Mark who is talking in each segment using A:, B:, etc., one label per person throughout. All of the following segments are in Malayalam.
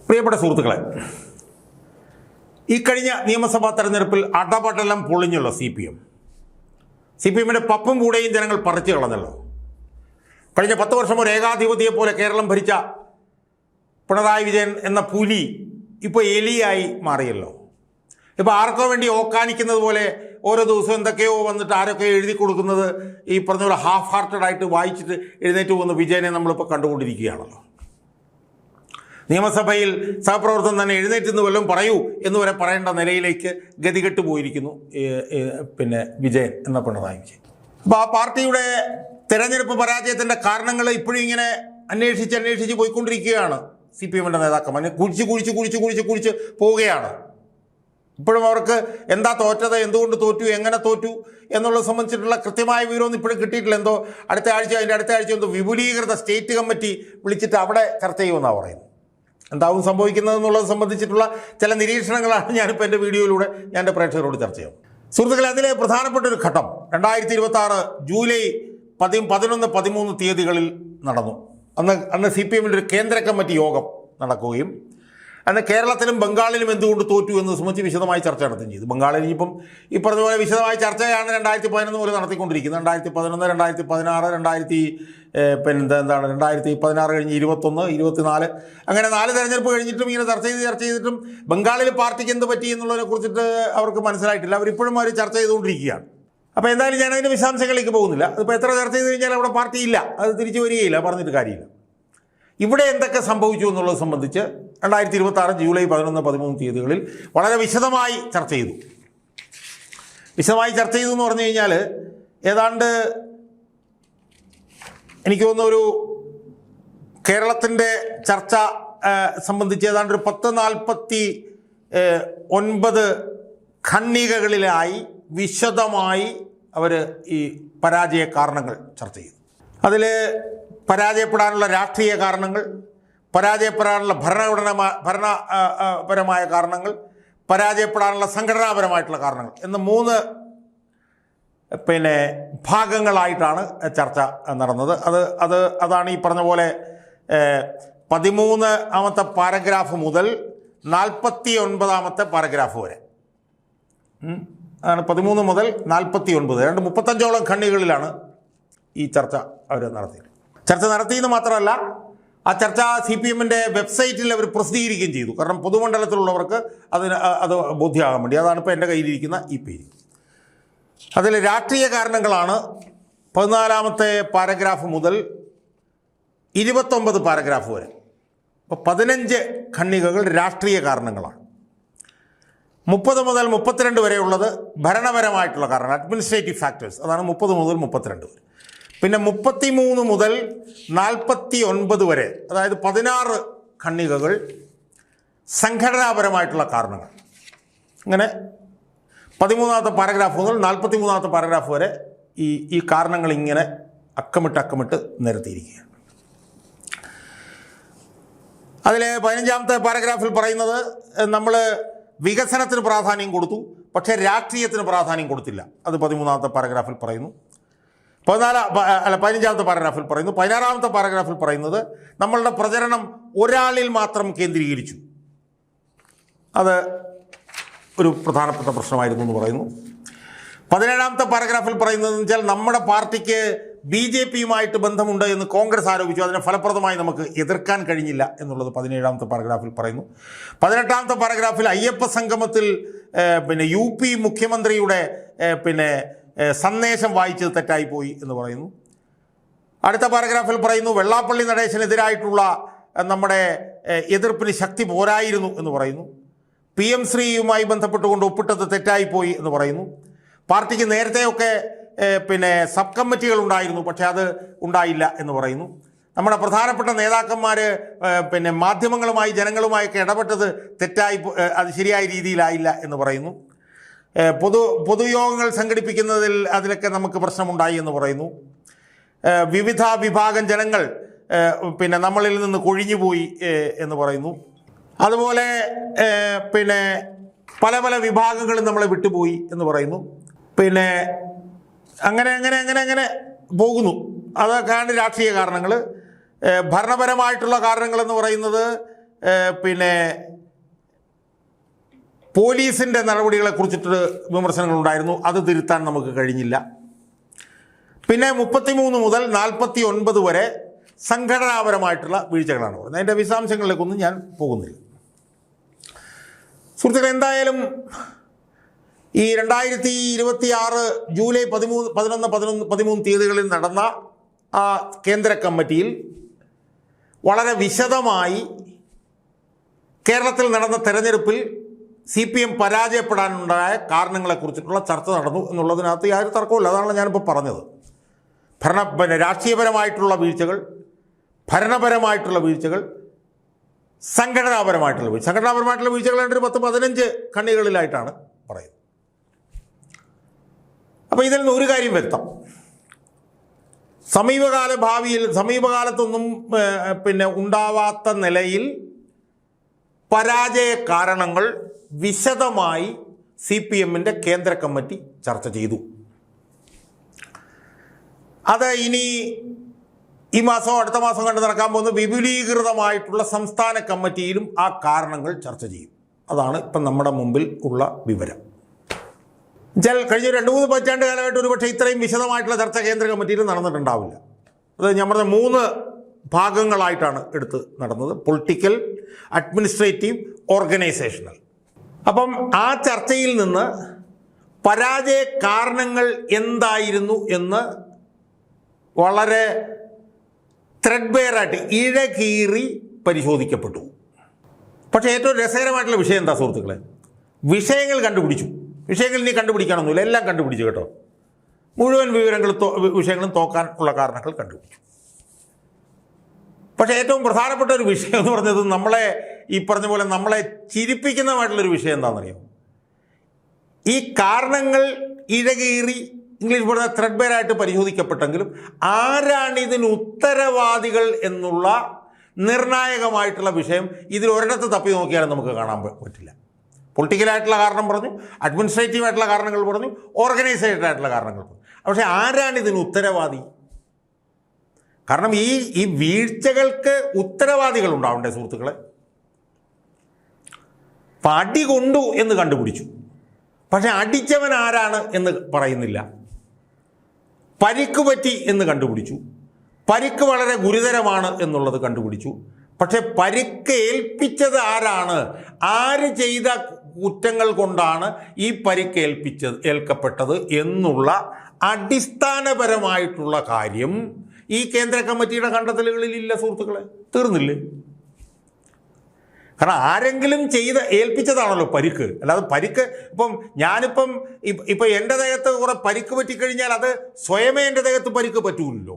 A: പ്രിയപ്പെട്ട സുഹൃത്തുക്കളെ, ഈ കഴിഞ്ഞ നിയമസഭാ തെരഞ്ഞെടുപ്പിൽ അടപടലം പൊളിഞ്ഞുള്ള സി പി എമ്മിൻ്റെ പപ്പും കൂടെയും ജനങ്ങൾ പറിച്ചു കളഞ്ഞല്ലോ. കഴിഞ്ഞ 10 വർഷം ഒരു ഏകാധിപതിയെ പോലെ കേരളം ഭരിച്ച പിണറായി വിജയൻ എന്ന പുലി ഇപ്പോൾ എലിയായി മാറിയല്ലോ. ഇപ്പോൾ ആർക്കോ വേണ്ടി ഓക്കാനിക്കുന്നത് പോലെ ഓരോ ദിവസവും എന്തൊക്കെയോ വന്നിട്ട് ആരൊക്കെ എഴുതി കൊടുക്കുന്നത് ഈ പറഞ്ഞ പോലെ ഹാഫ് ഹാർട്ടഡായിട്ട് വായിച്ചിട്ട് എഴുന്നേറ്റ് പോകുന്ന വിജയനെ നമ്മളിപ്പോൾ കണ്ടുകൊണ്ടിരിക്കുകയാണല്ലോ. നിയമസഭയിൽ സഹപ്രവർത്തനം തന്നെ എഴുന്നേറ്റ് വല്ലതും പറയൂ എന്ന് വരെ പറയേണ്ട നിലയിലേക്ക് ഗതികെട്ട് പോയിരിക്കുന്നു വിജയൻ എന്ന പിണറായി വിജയൻ. അപ്പോൾ ആ പാർട്ടിയുടെ തെരഞ്ഞെടുപ്പ് പരാജയത്തിൻ്റെ കാരണങ്ങൾ ഇപ്പോഴും ഇങ്ങനെ അന്വേഷിച്ച് പോയിക്കൊണ്ടിരിക്കുകയാണ്. സി പി എമ്മിൻ്റെ നേതാക്കന്മാർ കുഴിച്ച് പോവുകയാണ്. ഇപ്പോഴും അവർക്ക് എന്താ തോറ്റത്, എന്തുകൊണ്ട് തോറ്റു, എങ്ങനെ തോറ്റു എന്നുള്ളത് സംബന്ധിച്ചിട്ടുള്ള കൃത്യമായ വിവരമൊന്നും ഇപ്പോഴും കിട്ടിയിട്ടില്ല. അതിൻ്റെ അടുത്ത ആഴ്ച എന്തോ വിപുലീകൃത സ്റ്റേറ്റ് കമ്മിറ്റി വിളിച്ചിട്ട് അവിടെ ചർച്ച ചെയ്യുമെന്നാണ് പറയുന്നത്. എന്താവും സംഭവിക്കുന്നതെന്നുള്ളത് സംബന്ധിച്ചിട്ടുള്ള ചില നിരീക്ഷണങ്ങളാണ് ഞാനിപ്പോൾ എൻ്റെ വീഡിയോയിലൂടെ ഞാൻ എൻ്റെ പ്രേക്ഷകരോട് ചർച്ച ചെയ്യാം. സുഹൃത്തുക്കളെ, അതിലെ പ്രധാനപ്പെട്ട ഒരു ഘട്ടം 2026 ജൂലൈ 11, 13 തീയതികളിൽ നടന്നു. അന്ന് സി പി എമ്മിൻ്റെ ഒരു കേന്ദ്ര കമ്മിറ്റി യോഗം നടക്കുകയും അന്ന് കേരളത്തിലും ബംഗാളിലും എന്തുകൊണ്ട് തോറ്റു എന്ന് സംബന്ധിച്ച് വിശദമായി ചർച്ച നടത്തുകയും ചെയ്തു. ബംഗാളിൽ ഇനിയിപ്പം ഈ പറഞ്ഞ പോലെ വിശദമായ ചർച്ചയാണ് 2011 മുതൽ നടത്തിക്കൊണ്ടിരിക്കുന്നത്. 2011, 2016, 2016 കഴിഞ്ഞ് 21, 24 അങ്ങനെ 4 തെരഞ്ഞെടുപ്പ് കഴിഞ്ഞിട്ടും ഇങ്ങനെ ചർച്ച ചെയ്തിട്ടും ബംഗാളിൽ പാർട്ടിക്ക് എന്ത് പറ്റി എന്നുള്ളതിനെ കുറിച്ചിട്ട് അവർക്ക് മനസ്സിലായിട്ടില്ല. അവരിപ്പോഴും അവർ ചർച്ച ചെയ്തുകൊണ്ടിരിക്കുകയാണ്. അപ്പോൾ എന്തായാലും ഞാൻ അതിൻ്റെ വിശദാംശങ്ങളിലേക്ക് പോകുന്നില്ല. അതിപ്പോൾ എത്ര ചർച്ച ചെയ്ത് കഴിഞ്ഞാൽ അവിടെ പാർട്ടി ഇല്ല, അത് തിരിച്ചു വരികയില്ല, പറഞ്ഞിട്ട് കാര്യമില്ല. ഇവിടെ എന്തൊക്കെ സംഭവിച്ചു എന്നുള്ളത് സംബന്ധിച്ച് 2026 ജൂലൈ 11, 13 തീയതികളിൽ വളരെ വിശദമായി ചർച്ച ചെയ്തു. എന്ന് പറഞ്ഞു കഴിഞ്ഞാൽ ഏതാണ്ട് എനിക്ക് തോന്നുന്ന ഒരു കേരളത്തിൻ്റെ ചർച്ച സംബന്ധിച്ച് ഏതാണ്ട് ഒരു 1049 ഖണ്ഡികകളിലായി വിശദമായി അവർ ഈ പരാജയ കാരണങ്ങൾ ചർച്ച ചെയ്തു. അതിൽ പരാജയപ്പെടാനുള്ള രാഷ്ട്രീയ കാരണങ്ങൾ, പരാജയപ്പെടാനുള്ള ഭരണപരമായ കാരണങ്ങൾ, പരാജയപ്പെടാനുള്ള സംഘടനാപരമായിട്ടുള്ള കാരണങ്ങൾ എന്ന 3 ഭാഗങ്ങളായിട്ട് ചർച്ച നടന്നത്. അതാണ് ഈ പറഞ്ഞ പോലെ 13ാമത്തെ പാരഗ്രാഫ് മുതൽ 49ാമത്തെ പാരഗ്രാഫ് വരെ. അതാണ് 13 മുതൽ 49, 35ഓളം ഖണ്ഡികകളിലാണ് ഈ ചർച്ച അവർ നടത്തിയത്. ചർച്ച നടത്തിയെന്ന് മാത്രമല്ല, ആ ചർച്ച സി പി എമ്മിൻ്റെ വെബ്സൈറ്റിൽ അവർ പ്രസിദ്ധീകരിക്കുകയും ചെയ്തു. കാരണം പൊതുമണ്ഡലത്തിലുള്ളവർക്ക് അത് ബോധ്യമാകാൻ വേണ്ടി. അതാണ് ഇപ്പോൾ എൻ്റെ കയ്യിലിരിക്കുന്ന ഈ പേജ്. അതിൽ രാഷ്ട്രീയ കാരണങ്ങളാണ് 14ാമത്തെ പാരഗ്രാഫ് മുതൽ 29 പാരഗ്രാഫ് വരെ. അപ്പോൾ 15 ഖണ്ഡികകൾ രാഷ്ട്രീയ കാരണങ്ങളാണ്. 30 മുതൽ 32 വരെയുള്ളത് ഭരണപരമായിട്ടുള്ള കാരണങ്ങൾ, അഡ്മിനിസ്ട്രേറ്റീവ് ഫാക്ടേഴ്സ്. അതാണ് 30 മുതൽ 32 വരെ. പിന്നെ 33 മുതൽ 49 വരെ, അതായത് 16 ഖണ്ഡികകൾ സംഘടനാപരമായിട്ടുള്ള കാരണങ്ങൾ. അങ്ങനെ 13ാമത്തെ പാരഗ്രാഫ് മുതൽ 43ാമത്തെ പാരഗ്രാഫ് വരെ ഈ കാരണങ്ങൾ ഇങ്ങനെ അക്കമിട്ട് നിരത്തിയിരിക്കുകയാണ്. അതിൽ 15ാമത്തെ പാരഗ്രാഫിൽ പറയുന്നത് നമ്മൾ വികസനത്തിന് പ്രാധാന്യം കൊടുത്തു, പക്ഷേ രാഷ്ട്രീയത്തിന് പ്രാധാന്യം കൊടുത്തില്ല. അത് 13ാമത്തെ പാരഗ്രാഫിൽ പറയുന്നു. 15ാമത്തെ പാരഗ്രാഫിൽ പറയുന്നു. 16ാമത്തെ പാരഗ്രാഫിൽ പറയുന്നത് നമ്മളുടെ പ്രചരണം ഒരാളിൽ മാത്രം കേന്ദ്രീകരിച്ചു. അത് ഒരു പ്രധാനപ്പെട്ട പ്രശ്നമായിരുന്നു എന്ന് പറയുന്നു. 17ാമത്തെ പാരഗ്രാഫിൽ പറയുന്നതെന്ന് വെച്ചാൽ നമ്മുടെ പാർട്ടിക്ക് BJPയുമായിട്ട് ബന്ധമുണ്ട് എന്ന് കോൺഗ്രസ് ആരോപിച്ചു. അതിനെ ഫലപ്രദമായി നമുക്ക് എതിർക്കാൻ കഴിഞ്ഞില്ല എന്നുള്ളത് 17ാമത്തെ പാരഗ്രാഫിൽ പറയുന്നു. 18ാമത്തെ പാരഗ്രാഫിൽ അയ്യപ്പ സംഗമത്തിൽ UP മുഖ്യമന്ത്രിയുടെ സന്ദേശം വായിച്ചത് തെറ്റായിപ്പോയി എന്ന് പറയുന്നു. അടുത്ത പാരഗ്രാഫിൽ പറയുന്നു വെള്ളാപ്പള്ളി നടേശനെതിരായിട്ടുള്ള നമ്മുടെ എതിർപ്പിന് ശക്തി പോരായിരുന്നു എന്ന് പറയുന്നു. PM ശ്രീയുമായി ബന്ധപ്പെട്ടുകൊണ്ട് ഒപ്പിട്ടത് തെറ്റായിപ്പോയി എന്ന് പറയുന്നു. പാർട്ടിക്ക് നേരത്തെയൊക്കെ സബ് കമ്മിറ്റികൾ ഉണ്ടായിരുന്നു, പക്ഷേ അത് ഉണ്ടായില്ല എന്ന് പറയുന്നു. നമ്മുടെ പ്രധാനപ്പെട്ട നേതാക്കന്മാർ മാധ്യമങ്ങളുമായി ജനങ്ങളുമായൊക്കെ ഇടപെട്ടത് അത് ശരിയായ രീതിയിലായില്ല എന്ന് പറയുന്നു. പൊതുയോഗങ്ങൾ അതിലൊക്കെ നമുക്ക് പ്രശ്നമുണ്ടായി എന്ന് പറയുന്നു. വിവിധ വിഭാഗം ജനങ്ങൾ നമ്മളിൽ നിന്ന് കൊഴിഞ്ഞുപോയി എന്ന് പറയുന്നു. അതുപോലെ പല വിഭാഗങ്ങളും നമ്മളെ വിട്ടുപോയി എന്ന് പറയുന്നു. അങ്ങനെ പോകുന്നു. അതൊക്കെയാണ് രാഷ്ട്രീയ കാരണങ്ങൾ. ഭരണപരമായിട്ടുള്ള കാരണങ്ങളെന്ന് പറയുന്നത് പിന്നെ പോലീസിൻ്റെ നടപടികളെക്കുറിച്ചിട്ട് വിമർശനങ്ങളുണ്ടായിരുന്നു. അത് തിരുത്താൻ നമുക്ക് കഴിഞ്ഞില്ല. പിന്നെ 33 മുതൽ 49 വരെ സംഘടനാപരമായിട്ടുള്ള വീഴ്ചകളാണ് പറയുന്നത്. അതിൻ്റെ വിശദാംശങ്ങളിലേക്കൊന്നും ഞാൻ പോകുന്നില്ല. സുഹൃത്തുക്കളെ, എന്തായാലും ഈ 2026 ജൂലൈ 13 തീയതികളിൽ നടന്ന ആ കേന്ദ്ര കമ്മിറ്റിയിൽ വളരെ വിശദമായി കേരളത്തിൽ നടന്ന തെരഞ്ഞെടുപ്പിൽ CPM പരാജയപ്പെടാനുണ്ടായ കാരണങ്ങളെക്കുറിച്ചിട്ടുള്ള ചർച്ച നടന്നു എന്നുള്ളതിനകത്ത് യാതൊരു തർക്കവുമില്ല. അതാണ് ഞാനിപ്പോൾ പറഞ്ഞത്. രാഷ്ട്രീയപരമായിട്ടുള്ള വീഴ്ചകൾ, ഭരണപരമായിട്ടുള്ള വീഴ്ചകൾ, സംഘടനാപരമായിട്ടുള്ള വീഴ്ചകൾ ഒരു 10-15 കണ്ണികളിലായിട്ടാണ് പറയുന്നത്. അപ്പോൾ ഇതിൽ നിന്ന് ഒരു കാര്യം വ്യക്തം, സമീപകാലത്തൊന്നും ഉണ്ടാവാത്ത നിലയിൽ പരാജയ കാരണങ്ങൾ വിശദമായി CPMൻ്റെ കേന്ദ്ര കമ്മിറ്റി ചർച്ച ചെയ്തു. അത് ഇനി ഈ മാസം അടുത്ത മാസം കണ്ട് നടക്കാൻ പോകുന്ന വിപുലീകൃതമായിട്ടുള്ള സംസ്ഥാന കമ്മിറ്റിയിലും ആ കാരണങ്ങൾ ചർച്ച ചെയ്യും. അതാണ് ഇപ്പം നമ്മുടെ മുമ്പിൽ ഉള്ള വിവരം. കഴിഞ്ഞ 2-3 പതിറ്റാണ്ട് കാലമായിട്ട് ഒരുപക്ഷെ ഇത്രയും വിശദമായിട്ടുള്ള ചർച്ച കേന്ദ്ര കമ്മിറ്റിയിൽ നടന്നിട്ടുണ്ടാവില്ല. അത് ഞാൻ പറഞ്ഞ 3 ഭാഗങ്ങളായിട്ടാണ് എടുത്ത് നടന്നത്: പൊളിറ്റിക്കൽ, അഡ്മിനിസ്ട്രേറ്റീവ്, ഓർഗനൈസേഷണൽ. അപ്പം ആ ചർച്ചയിൽ നിന്ന് പരാജയ കാരണങ്ങൾ എന്തായിരുന്നു എന്ന് വളരെ ത്രെഡ്ബെയറായിട്ട് ഇഴകീറി പരിശോധിക്കപ്പെട്ടു. പക്ഷേ ഏറ്റവും രസകരമായിട്ടുള്ള വിഷയം എന്താ സുഹൃത്തുക്കളെ? വിഷയങ്ങൾ കണ്ടുപിടിച്ചു. വിഷയങ്ങൾ ഇനി കണ്ടുപിടിക്കാനൊന്നുമില്ല, എല്ലാം കണ്ടുപിടിച്ചു കേട്ടോ. മുഴുവൻ വിഷയങ്ങളും തോക്കാൻ ഉള്ള കാരണങ്ങൾ കണ്ടുപിടിച്ചു. പക്ഷേ ഏറ്റവും പ്രധാനപ്പെട്ട ഒരു വിഷയം എന്ന് പറഞ്ഞത് നമ്മളെ ഈ പറഞ്ഞ പോലെ നമ്മളെ ചിരിപ്പിക്കുന്നതായിട്ടുള്ളൊരു വിഷയം എന്താണെന്നറിയാം? ഈ കാരണങ്ങൾ ഇഴകീറി ഇംഗ്ലീഷ് പറഞ്ഞ ത്രെഡ്ബെയറായിട്ട് പരിശോധിക്കപ്പെട്ടെങ്കിലും ആരാണിതിന് ഉത്തരവാദികൾ എന്നുള്ള നിർണായകമായിട്ടുള്ള വിഷയം ഇതിൽ ഒരിടത്ത് തപ്പി നോക്കിയാലും നമുക്ക് കാണാൻ പറ്റില്ല. പൊളിറ്റിക്കലായിട്ടുള്ള കാരണം പറഞ്ഞു, അഡ്മിനിസ്ട്രേറ്റീവായിട്ടുള്ള കാരണങ്ങൾ പറഞ്ഞു, ഓർഗനൈസേറ്റഡ് ആയിട്ടുള്ള കാരണങ്ങൾ പറഞ്ഞു. പക്ഷേ ആരാണിതിന് ഉത്തരവാദി? കാരണം ഈ വീഴ്ചകൾക്ക് ഉത്തരവാദികൾ ഉണ്ടാവണ്ടേ സുഹൃത്തുക്കളെ? അപ്പം അടി കൊണ്ടു എന്ന് കണ്ടുപിടിച്ചു, പക്ഷെ അടിച്ചവൻ ആരാണ് എന്ന് പറയുന്നില്ല. പരിക്ക് പറ്റി എന്ന് കണ്ടുപിടിച്ചു, പരിക്ക് വളരെ ഗുരുതരമാണ് എന്നുള്ളത് കണ്ടുപിടിച്ചു. പക്ഷെ പരിക്ക് ഏൽപ്പിച്ചത് ആരാണ്, ആര് ചെയ്ത കുറ്റങ്ങൾ കൊണ്ടാണ് ഈ പരിക്ക് ഏൽക്കപ്പെട്ടത് എന്നുള്ള അടിസ്ഥാനപരമായിട്ടുള്ള കാര്യം ഈ കേന്ദ്ര കമ്മിറ്റിയുടെ കണ്ടെത്തലുകളിൽ ഇല്ല സുഹൃത്തുക്കളെ. തീർന്നില്ലേ? കാരണം ആരെങ്കിലും ഏൽപ്പിച്ചതാണല്ലോ പരിക്ക്. അല്ലാതെ പരിക്ക് ഞാനിപ്പം എൻ്റെ ദേഹത്ത് കുറെ പരിക്ക് പറ്റിക്കഴിഞ്ഞാൽ അത് സ്വയമേ എൻ്റെ ദേഹത്ത് പരിക്ക് പറ്റൂല്ലോ.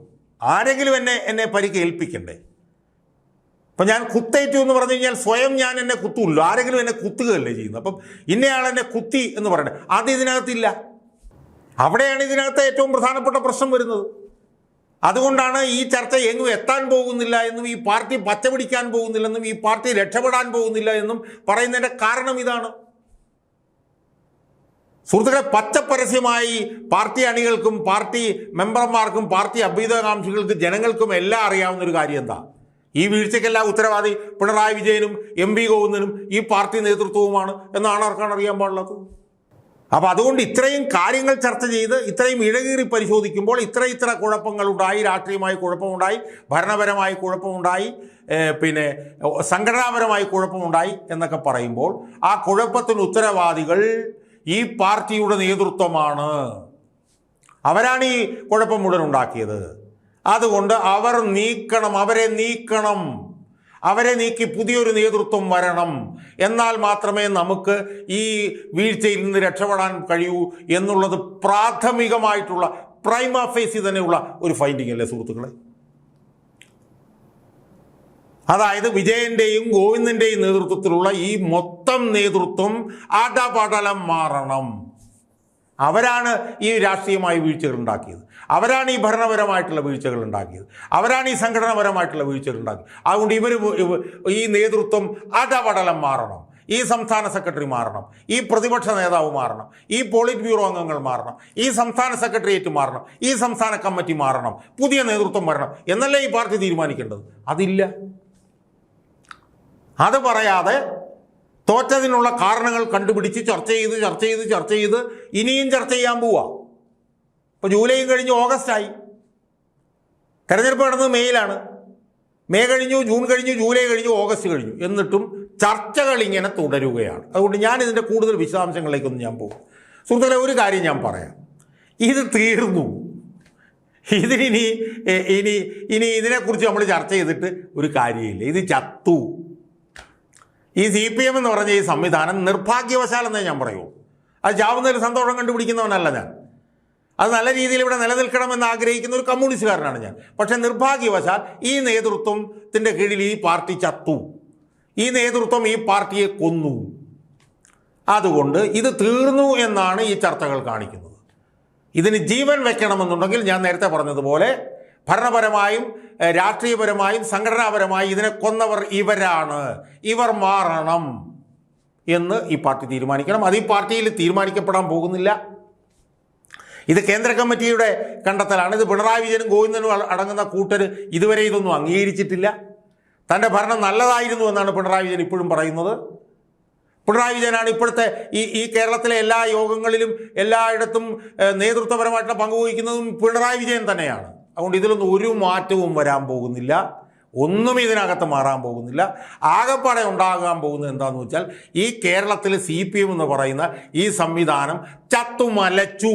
A: ആരെങ്കിലും എന്നെ പരിക്ക് ഏൽപ്പിക്കണ്ടേ? അപ്പം ഞാൻ കുത്തേറ്റു എന്ന് പറഞ്ഞു കഴിഞ്ഞാൽ സ്വയം ഞാൻ എന്നെ കുത്തുമല്ലോ, ആരെങ്കിലും എന്നെ കുത്തുകയല്ലേ ചെയ്യുന്നത്. അപ്പം ഇന്നയാൾ എന്നെ കുത്തി എന്ന് പറയണേ, അത് ഇതിനകത്തില്ല. അവിടെയാണ് ഇതിനകത്ത് ഏറ്റവും പ്രധാനപ്പെട്ട പ്രശ്നം വരുന്നത്. അതുകൊണ്ടാണ് ഈ ചർച്ച എങ്ങും എത്താൻ പോകുന്നില്ല എന്നും ഈ പാർട്ടി പച്ച പിടിക്കാൻ പോകുന്നില്ലെന്നും ഈ പാർട്ടി രക്ഷപ്പെടാൻ പോകുന്നില്ല എന്നും പറയുന്നതിൻ്റെ കാരണം ഇതാണ്. സുഹൃത്തുക്കളെ, പച്ചപ്പരസ്യമായി പാർട്ടി അണികൾക്കും പാർട്ടി മെമ്പർമാർക്കും പാർട്ടി അഭ്യുദയകാംക്ഷികൾക്കും ജനങ്ങൾക്കും എല്ലാം അറിയാവുന്നൊരു കാര്യം എന്താ? ഈ വീഴ്ചയ്ക്കെല്ലാം ഉത്തരവാദി പിണറായി വിജയനും MP ഗോവിന്ദനും ഈ പാർട്ടി നേതൃത്വവുമാണ് എന്നാണ് ആർക്കാണ് അറിയാൻ പാടുള്ളത്. അപ്പോൾ അതുകൊണ്ട് ഇത്രയും കാര്യങ്ങൾ ചർച്ച ചെയ്ത് ഇത്രയും ഇഴകീറി പരിശോധിക്കുമ്പോൾ ഇത്ര കുഴപ്പങ്ങളുണ്ടായി, രാഷ്ട്രീയമായി കുഴപ്പമുണ്ടായി, ഭരണപരമായി കുഴപ്പമുണ്ടായി, പിന്നെ സംഘടനാപരമായി കുഴപ്പമുണ്ടായി എന്നൊക്കെ പറയുമ്പോൾ ആ കുഴപ്പത്തിന് ഉത്തരവാദികൾ ഈ പാർട്ടിയുടെ നേതൃത്വമാണ്. അവരാണ് ഈ കുഴപ്പം മുഴുവൻ ഉണ്ടാക്കിയത്. അതുകൊണ്ട് അവരെ നീക്കണം, അവരെ നീക്കി പുതിയൊരു നേതൃത്വം വരണം. എന്നാൽ മാത്രമേ നമുക്ക് ഈ വീഴ്ചയിൽ നിന്ന് രക്ഷപ്പെടാൻ കഴിയൂ എന്നുള്ളത് പ്രാഥമികമായിട്ടുള്ള പ്രൈമ ഫേസി തന്നെയുള്ള ഒരു ഫൈൻഡിങ് അല്ലേ സുഹൃത്തുക്കളെ? അതായത് വിജയൻ്റെയും ഗോവിന്ദൻ്റെയും നേതൃത്വത്തിലുള്ള ഈ മൊത്തം നേതൃത്വം ആടാപാടലം മാറണം. അവരാണ് ഈ രാഷ്ട്രീയമായ വീഴ്ചകൾ ഉണ്ടാക്കിയത്, അവരാണ് ഈ ഭരണപരമായിട്ടുള്ള വീഴ്ചകൾ ഉണ്ടാക്കിയത്, അവരാണ് ഈ സംഘടനാപരമായിട്ടുള്ള വീഴ്ചകൾ ഉണ്ടാക്കിയത്. അതുകൊണ്ട് ഈ നേതൃത്വം അടപടലം മാറണം. ഈ സംസ്ഥാന സെക്രട്ടറി മാറണം, ഈ പ്രതിപക്ഷ നേതാവ് മാറണം, ഈ പോളിറ്റ് ബ്യൂറോ അംഗങ്ങൾ മാറണം, ഈ സംസ്ഥാന സെക്രട്ടേറിയറ്റ് മാറണം, ഈ സംസ്ഥാന കമ്മിറ്റി മാറണം, പുതിയ നേതൃത്വം വരണം എന്നല്ലേ ഈ പാർട്ടി തീരുമാനിക്കേണ്ടത്? അതില്ല. അത് പറയാതെ തോറ്റതിനുള്ള കാരണങ്ങൾ കണ്ടുപിടിച്ച് ചർച്ച ചെയ്ത് ഇനിയും ചർച്ച ചെയ്യാൻ പോവുക. ഇപ്പോൾ ജൂലൈയും കഴിഞ്ഞ് ഓഗസ്റ്റായി, തെരഞ്ഞെടുപ്പ് നടന്നത് മെയ്യിലാണ്. മെയ് കഴിഞ്ഞു, ജൂൺ കഴിഞ്ഞു, ജൂലൈ കഴിഞ്ഞു, ഓഗസ്റ്റ് കഴിഞ്ഞു, എന്നിട്ടും ചർച്ചകൾ ഇങ്ങനെ തുടരുകയാണ്. അതുകൊണ്ട് ഞാൻ ഇതിൻ്റെ കൂടുതൽ വിശദാംശങ്ങളിലേക്കൊന്നും ഞാൻ പോകും. സുഹൃത്തുക്കളെ, ഒരു കാര്യം ഞാൻ പറയാം, ഇത് തീർന്നു. ഇനി ഇതിനെക്കുറിച്ച് നമ്മൾ ചർച്ച ചെയ്തിട്ട് ഒരു കാര്യമില്ല. ഇത് ചത്തു. ഈ CPM എന്ന് പറഞ്ഞ ഈ സംവിധാനം നിർഭാഗ്യവശാലെന്നേ ഞാൻ പറയൂ. അത് ചാവുന്നതിൽ സന്തോഷം കണ്ടുപിടിക്കുന്നവനല്ല ഞാൻ. അത് നല്ല രീതിയിൽ ഇവിടെ നിലനിൽക്കണമെന്ന് ആഗ്രഹിക്കുന്ന ഒരു കമ്മ്യൂണിസ്റ്റുകാരനാണ് ഞാൻ. പക്ഷേ നിർഭാഗ്യവശാൽ ഈ നേതൃത്വത്തിൻ്റെ കീഴിൽ ഈ പാർട്ടി ചത്തു. ഈ നേതൃത്വം ഈ പാർട്ടിയെ കൊന്നു. അതുകൊണ്ട് ഇത് തീർന്നു എന്നാണ് ഈ ചർച്ചകൾ കാണിക്കുന്നത്. ഇതിന് ജീവൻ വെക്കണമെന്നുണ്ടെങ്കിൽ ഞാൻ നേരത്തെ പറഞ്ഞതുപോലെ ഭരണപരമായും രാഷ്ട്രീയപരമായും സംഘടനാപരമായും ഇതിനെ കൊന്നവർ ഇവരാണ്, ഇവർ മാറണം എന്ന് ഈ പാർട്ടി തീരുമാനിക്കണം. അത് ഈ പാർട്ടിയിൽ തീരുമാനിക്കപ്പെടാൻ പോകുന്നില്ല. ഇത് കേന്ദ്ര കമ്മിറ്റിയുടെ കണ്ടെത്തലാണ്. ഇത് പിണറായി വിജയനും ഗോവിന്ദനും അടങ്ങുന്ന കൂട്ടർ ഇതുവരെ ഇതൊന്നും അംഗീകരിച്ചിട്ടില്ല. തൻ്റെ ഭരണം നല്ലതായിരുന്നു എന്നാണ് പിണറായി വിജയൻ ഇപ്പോഴും പറയുന്നത്. പിണറായി വിജയനാണ് ഇപ്പോഴത്തെ ഈ കേരളത്തിലെ എല്ലാ യോഗങ്ങളിലും എല്ലായിടത്തും നേതൃത്വപരമായിട്ടുള്ള പങ്കുവഹിക്കുന്നതും പിണറായി വിജയൻ തന്നെയാണ്. അതുകൊണ്ട് ഇതിലൊന്നും ഒരു മാറ്റവും വരാൻ പോകുന്നില്ല. ഒന്നും ഇതിനകത്ത് മാറാൻ പോകുന്നില്ല. ആകെപ്പാടെ ഉണ്ടാകാൻ പോകുന്നത് എന്താണെന്ന് വെച്ചാൽ ഈ കേരളത്തിൽ CPM എന്ന് പറയുന്ന ഈ സംവിധാനം ചത്തുമലച്ചു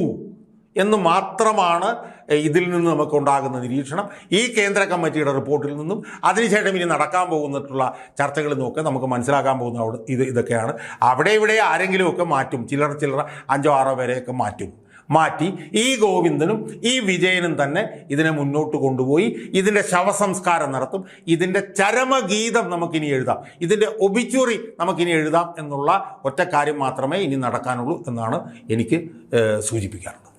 A: എന്ന് മാത്രമാണ് ഇതിൽ നിന്ന് നമുക്ക് ഉണ്ടാകുന്ന നിരീക്ഷണം. ഈ കേന്ദ്ര കമ്മിറ്റിയുടെ റിപ്പോർട്ടിൽ നിന്നും അതിനുശേഷം ഇനി നടക്കാൻ പോകുന്നിട്ടുള്ള ചർച്ചകളിൽ നിന്നൊക്കെ നമുക്ക് മനസ്സിലാക്കാൻ പോകുന്ന ഇതൊക്കെയാണ്. അവിടെ ഇവിടെ ആരെങ്കിലുമൊക്കെ മാറ്റും, ചില്ലറ 5-6 പേരെയൊക്കെ മാറ്റി ഈ ഗോവിന്ദനും ഈ വിജയനും തന്നെ ഇതിനെ മുന്നോട്ട് കൊണ്ടുപോയി ഇതിൻ്റെ ശവസംസ്കാരം നടത്തും. ഇതിൻ്റെ ചരമഗീതം നമുക്കിനി എഴുതാം, ഇതിൻ്റെ ഒബിച്വറി നമുക്കിനി എഴുതാം എന്നുള്ള ഒറ്റ കാര്യം മാത്രമേ ഇനി നടക്കാനുള്ളൂ എന്നാണ് എനിക്ക് സൂചിപ്പിക്കാറുള്ളത്.